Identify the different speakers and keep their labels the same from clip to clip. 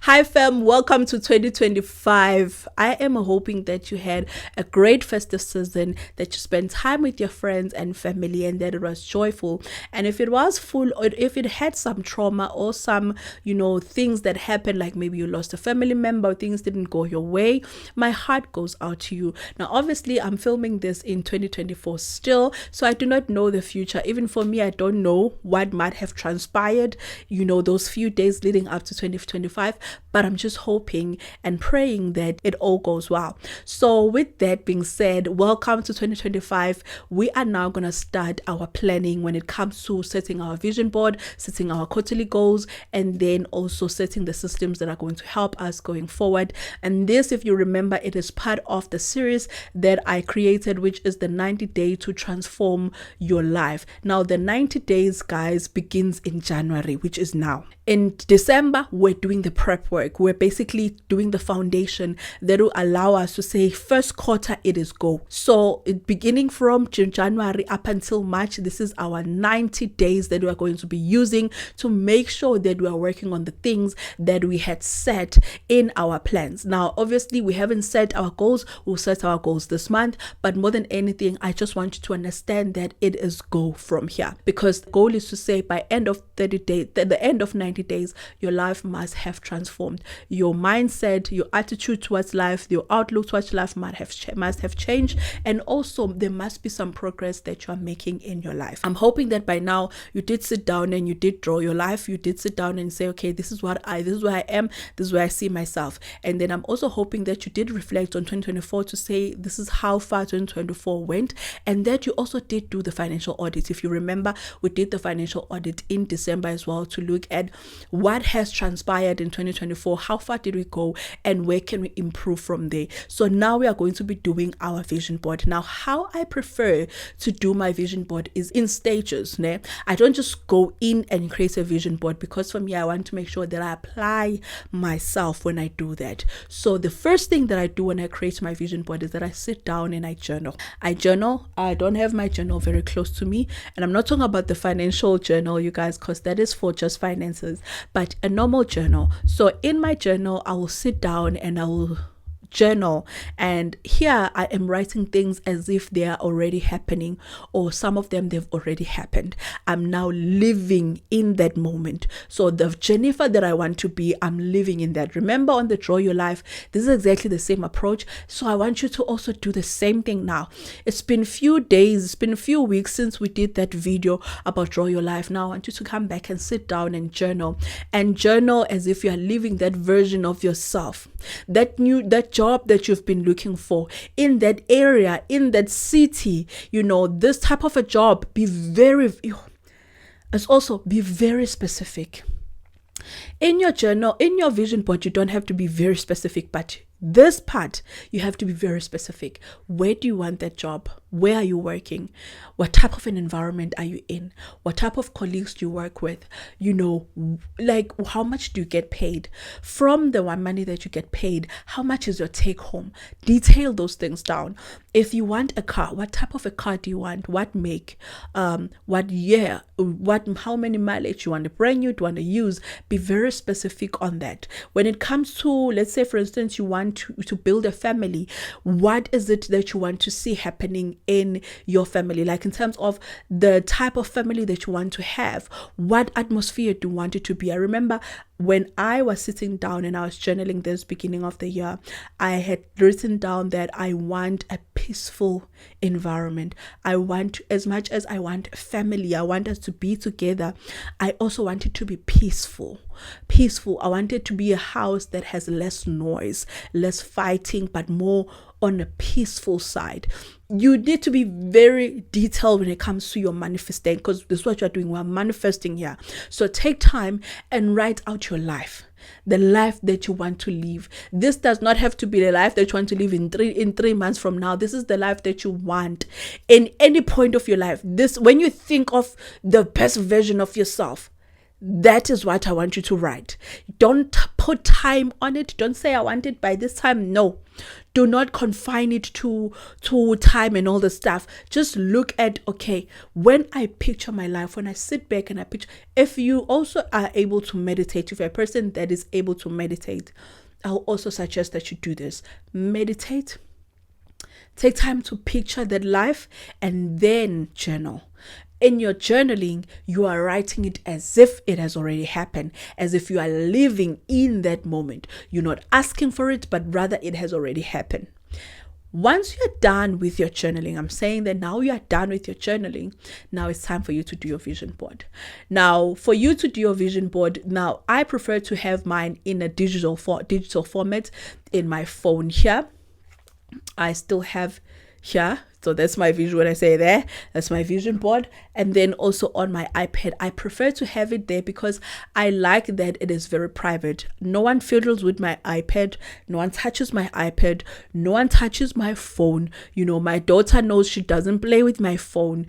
Speaker 1: Hi fam, welcome to 2025. I am hoping that you had a great festive season, that you spent time with your friends and family, and that it was joyful. And if it was full, or if it had some trauma or some, things that happened, like maybe you lost a family member, or things didn't go your way, my heart goes out to you. Now, obviously, I'm filming this in 2024 still, so I do not know the future. Even for me, I don't know what might have transpired, those few days leading up to 2025. But I'm just hoping and praying that it all goes well. So with that being said, welcome to 2025. We are now going to start our planning when it comes to setting our vision board, setting our quarterly goals, and then also setting the systems that are going to help us going forward. And this, if you remember, it is part of the series that I created, which is the 90 Day to Transform Your Life. Now, the 90 days, guys, begins in January, which is now. In December, we're doing the prep work. We're basically doing the foundation that will allow us to say first quarter, it is go. So beginning from January up until March, this is our 90 days that we are going to be using to make sure that we are working on the things that we had set in our plans. Now, obviously, we haven't set our goals. We'll set our goals this month. But more than anything, I just want you to understand that it is go from here. Because the goal is to say by end of 30 days, the end of 90 days, your life must have transformed. Your mindset, your attitude towards life, your outlook towards life must have changed, and also there must be some progress that you are making in your life. I'm hoping that by now you did sit down and you did draw your life. You did sit down and say, okay, this is where I am, this is where I see myself. And then I'm also hoping that you did reflect on 2024 to say this is how far 2024 went, and that you also did do the financial audit. If you remember, we did the financial audit in December as well to look at what has transpired in 2024, how far did we go, and where can we improve from there. So now we are going to be doing our vision board. Now, how I prefer to do my vision board is in stages. I don't just go in and create a vision board, because for me, I want to make sure that I apply myself when I do that. So the first thing that I do when I create my vision board is that I sit down and I journal. I don't have my journal very close to me, and I'm not talking about the financial journal, you guys, because that is for just finances, but a normal journal. So in my journal, I will sit down and I will journal, and here I am writing things as if they are already happening, or some of them they've already happened. I'm now living in that moment. So the Jennifer that I want to be, I'm living in that. Remember on the Draw Your Life, this is exactly the same approach. So I want you to also do the same thing now. It's been a few days, it's been a few weeks since we did that video about Draw Your Life. Now I want you to come back and sit down and journal as if you are living that version of yourself, that job that you've been looking for in that area, in that city. This type of a job, be very specific. In your journal, in your vision board, you don't have to be very specific, but this part, you have to be very specific. Where do you want that job? Where are you working? What type of an environment are you in? What type of colleagues do you work with? Like how much do you get paid? From the money that you get paid, how much is your take home? Detail those things down. If you want a car, what type of a car do you want? What make? What year? How many mileage you want? Brand new, do you want to use? Be very specific on that. When it comes to, let's say for instance, you want to build a family, what is it that you want to see happening in your family? Like in terms of the type of family that you want to have, what atmosphere do you want it to be? I remember when I was sitting down and I was journaling this beginning of the year, I had written down that I want a peaceful environment. I want, as much as I want family, I want us to be together, I also want it to be peaceful. I want it to be a house that has less noise, less fighting, but more on a peaceful side. You need to be very detailed when it comes to your manifesting, because this is what you're doing. We're manifesting here. So take time and write out your life, the life that you want to live. This does not have to be the life that you want to live in 3 months from now. This is the life that you want in any point of your life. This, when you think of the best version of yourself, That is what I want you to write. Don't put time on it. Don't say I want it by this time. No. Do not confine it to time and all the stuff. Just look at, okay, when I picture my life, when I sit back and I picture, if you also are able to meditate, if you're a person that is able to meditate, I'll also suggest that you do this. Meditate. Take time to picture that life and then journal. In your journaling, you are writing it as if it has already happened, as if you are living in that moment. You're not asking for it, but rather it has already happened. Once you're done with your journaling, I'm saying that now you are done with your journaling. Now it's time for you to do your vision board. Now, for you to do your vision board, now I prefer to have mine in a digital format in my phone here. I still have here. So that's my vision. When I say there, that's my vision board. And then also on my iPad, I prefer to have it there because I like that it is very private. No one fiddles with my iPad. No one touches my iPad. No one touches my phone. My daughter knows she doesn't play with my phone,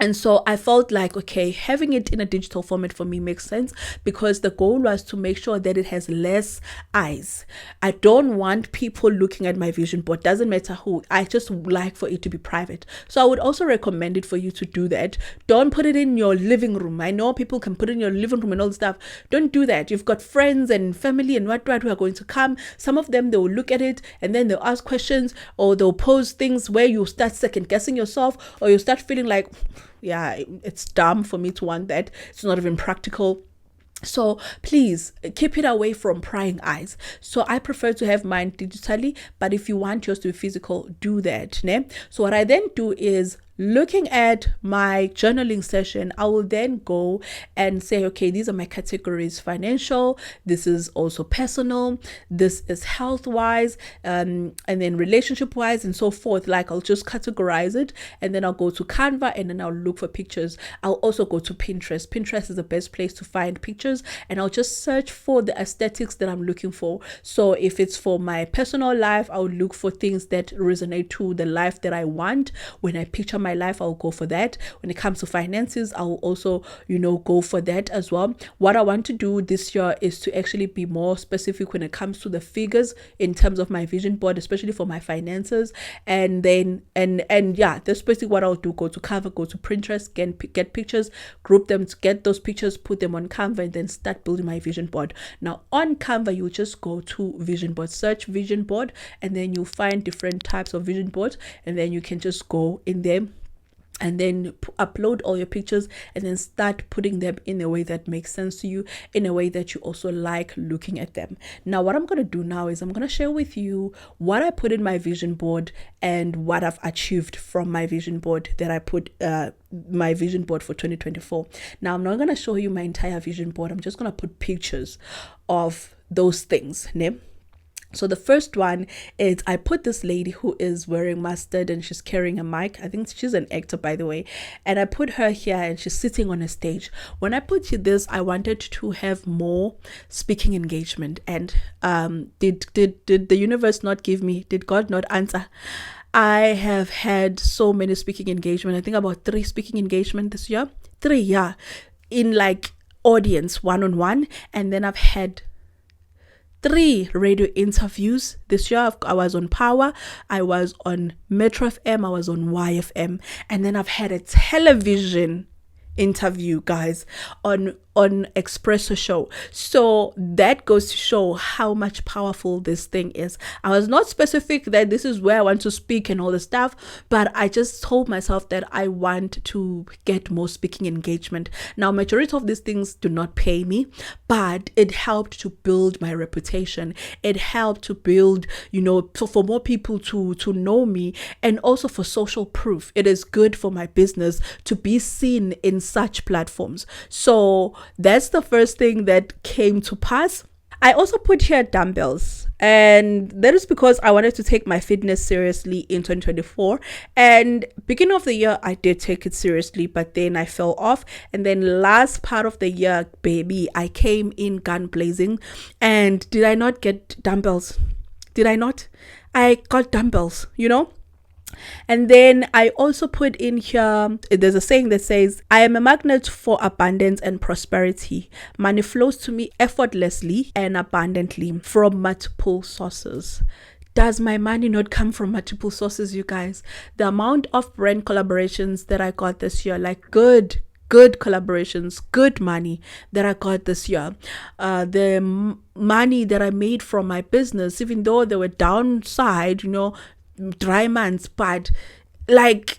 Speaker 1: And so I felt like, okay, having it in a digital format for me makes sense because the goal was to make sure that it has less eyes. I don't want people looking at my vision board. Doesn't matter who. I just like for it to be private. So I would also recommend it for you to do that. Don't put it in your living room. I know people can put it in your living room and all the stuff. Don't do that. You've got friends and family and what who are going to come. Some of them, they will look at it and then they'll ask questions or they'll pose things where you start second guessing yourself or you start feeling like, yeah, it's dumb for me to want that. It's not even practical. So please keep it away from prying eyes. So I prefer to have mine digitally, but if you want yours to be physical, do that. Ne? So what I then do is looking at my journaling session, I will then go and say, okay, these are my categories: financial, this is also personal, this is health wise, and then relationship wise, and so forth. Like I'll just categorize it, and then I'll go to Canva, and then I'll look for pictures. I'll also go to Pinterest. Pinterest is the best place to find pictures, and I'll just search for the aesthetics that I'm looking for. So if it's for my personal life, I'll look for things that resonate to the life that I want. When I picture my life, I'll go for that. When it comes to finances, I'll also go for that as well. What I want to do this year is to actually be more specific when it comes to the figures in terms of my vision board, especially for my finances. And then yeah, that's basically what I'll do. Go to Canva, go to Pinterest, get pictures, group them, to get those pictures, put them on Canva, and then start building my vision board. Now on Canva, you just go to vision board, search vision board, and then you'll find different types of vision boards, and then you can just go in there and then upload all your pictures and then start putting them in a way that makes sense to you, in a way that you also like looking at them. Now, what I'm going to do now is I'm going to share with you what I put in my vision board and what I've achieved from my vision board that I put my vision board for 2024. Now, I'm not going to show you my entire vision board. I'm just going to put pictures of those things. Ne? So the first one is I put this lady who is wearing mustard and she's carrying a mic. I think she's an actor, by the way. And I put her here and she's sitting on a stage. When I put this, I wanted to have more speaking engagement. And did the universe not give me? Did God not answer? I have had so many speaking engagement. I think about 3 speaking engagement this year. 3, yeah. In like audience, one-on-one. And then I've had 3 radio interviews this year. I was on Power, I was on Metro FM, I was on YFM, and then I've had a television interview, guys, on Expresso show. So that goes to show how much powerful this thing is. I was not specific that this is where I want to speak and all the stuff, but I just told myself that I want to get more speaking engagement. Now, majority of these things do not pay me, but it helped to build my reputation. It helped to build, for more people to know me, and also for social proof. It is good for my business to be seen in such platforms. So that's the first thing that came to pass. I also put here dumbbells, and that is because I wanted to take my fitness seriously in 2024. And beginning of the year, I did take it seriously, but then I fell off. And then last part of the year, baby, I came in gun blazing. And did I not get dumbbells? Did I not? I got dumbbells, And then I also put in here, there's a saying that says, I am a magnet for abundance and prosperity. Money flows to me effortlessly and abundantly from multiple sources. Does my money not come from multiple sources, you guys? The amount of brand collaborations that I got this year, like good collaborations, good money that I got this year, the money that I made from my business, even though there were downside, dry months, but like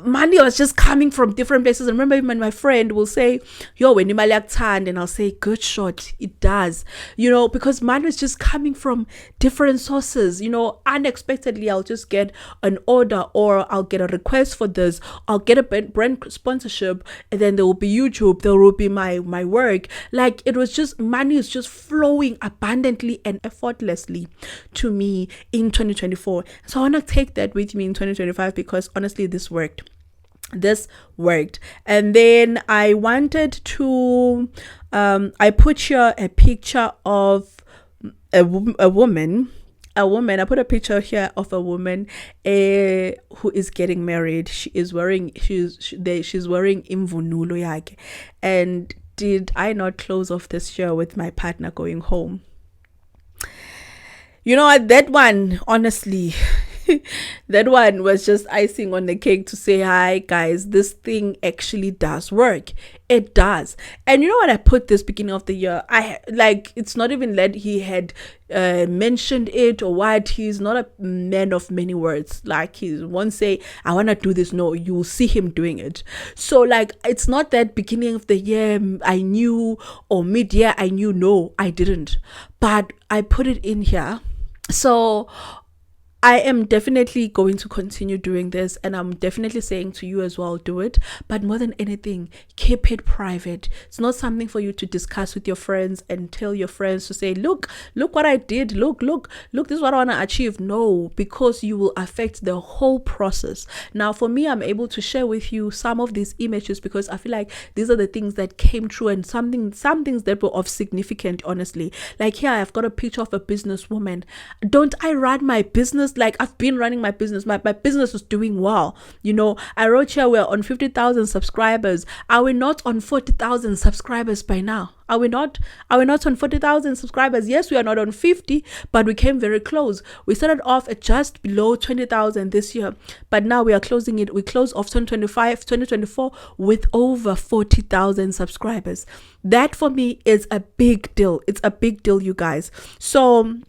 Speaker 1: money was just coming from different places. I remember even my friend will say, yo, when imali yakuthanda, and I'll say, good shot, it does, because money is just coming from different sources. Unexpectedly I'll just get an order, or I'll get a request for this, I'll get a brand sponsorship, and then there will be YouTube, there will be my work. Like, it was just, money is just flowing abundantly and effortlessly to me in 2024. So I want to take that with me in 2025, because honestly this worked. And then I wanted to I put here a picture of a woman. I put a picture here of a woman who is getting married. She's wearing imvunulo yake. And did I not close off this year with my partner going home? You know what, that one, honestly, that one was just icing on the cake to say, hi guys, this thing actually does work. It does. And you know what, I put this beginning of the year, it's not even that he had mentioned it or what. He's not a man of many words. Like, he won't say, I want to do this. No, you'll see him doing it. So like, it's not that beginning of the year I knew, or mid-year I knew. No, I didn't, but I put it in here. So I am definitely going to continue doing this, and I'm definitely saying to you as well, do it. But more than anything, keep it private. It's not something for you to discuss with your friends and tell your friends to say, look what I did. Look, this is what I want to achieve. No, because you will affect the whole process. Now, for me, I'm able to share with you some of these images because I feel like these are the things that came true, and some things that were of significant, honestly. Like here, I've got a picture of a businesswoman. Don't I run my business? Like, I've been running my business. My business is doing well. I wrote here we're on 50,000 subscribers. Are we not on 40,000 subscribers by now? Are we not on 40,000 subscribers? Yes, we are not on 50, but we came very close. We started off at just below 20,000 this year, but now we are closing it. We close off 2024 with over 40,000 subscribers. That for me is a big deal. It's a big deal, you guys. So,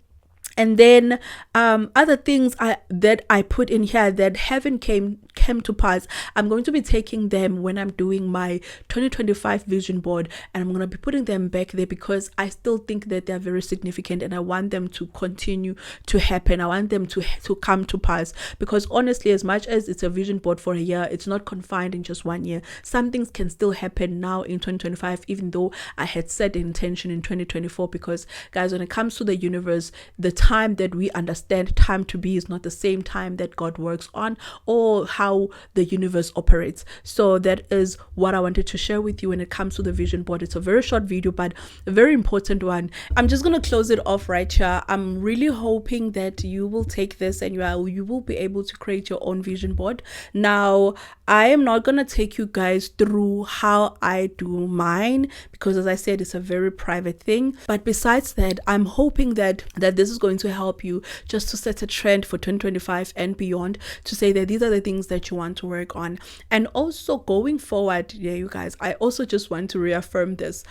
Speaker 1: and then other things that I put in here that haven't came to pass, I'm going to be taking them when I'm doing my 2025 vision board, and I'm going to be putting them back there because I still think that they're very significant, and I want them to continue to happen. I want them to come to pass, because honestly, as much as it's a vision board for a year, it's not confined in just 1 year. Some things can still happen now in 2025, even though I had set intention in 2024, because guys, when it comes to the universe, the time that we understand time to be is not the same time that God works on, or how the universe operates. So that is what I wanted to share with you when it comes to the vision board. It's a very short video, but a very important one. I'm just going to close it off right here. I'm really hoping that you will take this and you will be able to create your own vision board. Now, I am not going to take you guys through how I do mine, because as I said, it's a very private thing. But besides that, I'm hoping that this is going to help you just to set a trend for 2025 and beyond, to say that these are the things that you want to work on. And also going forward, you guys, I also just want to reaffirm this.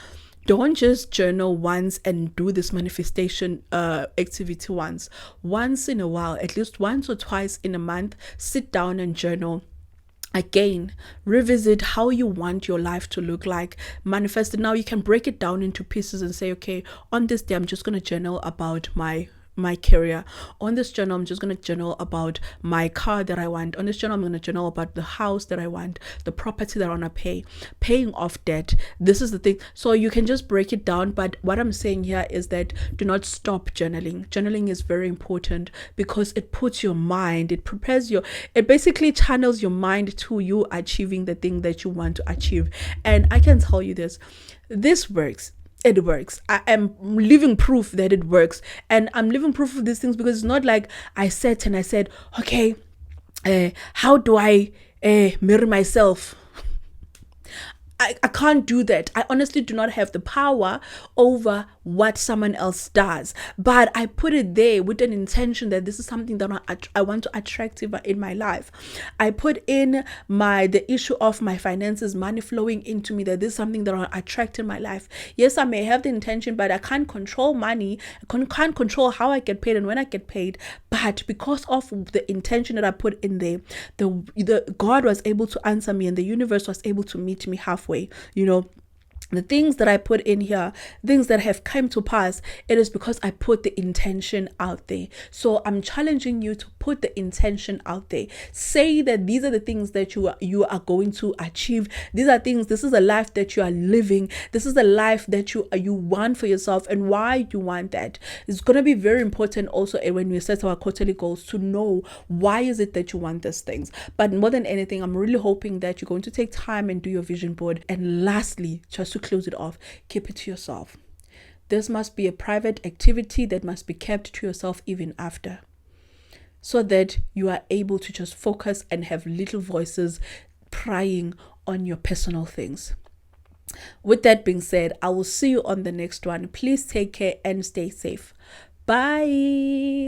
Speaker 1: Don't just journal once and do this manifestation activity once in a while, at least once or twice in a month. Sit down and journal. Again, revisit how you want your life to look like. Manifest it. Now you can break it down into pieces and say, okay, on this day I'm just going to journal about my career. On this journal, I'm just going to journal about my car that I want. On this journal, I'm going to journal about the house that I want, the property that I want to paying off debt. This is the thing. So you can just break it down. But what I'm saying here is that do not stop journaling. Journaling is very important because it puts your mind, it basically channels your mind to you achieving the thing that you want to achieve. And I can tell you this works. It works. I am living proof that it works. And I'm living proof of these things because it's not like I sat and I said, okay, how do I mirror myself? I can't do that. I honestly do not have the power over what someone else does. But I put it there with an intention that this is something that I want to attract in my life. I put in the issue of my finances, money flowing into me, that this is something that I attract in my life. Yes, I may have the intention, but I can't control money. I can't control how I get paid and when I get paid. But because of the intention that I put in there, the God was able to answer me, and the universe was able to meet me halfway. The things that I put in here, things that have come to pass, it is because I put the intention out there. So I'm challenging you to put the intention out there. Say that these are the things that you are going to achieve. These are things, this is a life that you are living. This is a life that you want for yourself, and why you want that. It's going to be very important also when we set our quarterly goals to know why is it that you want these things. But more than anything, I'm really hoping that you're going to take time and do your vision board. And lastly, just to close it off, keep it to yourself. This must be a private activity that must be kept to yourself even after, so that you are able to just focus and have little voices prying on your personal things. With that being said, I will see you on the next one. Please take care and stay safe. Bye.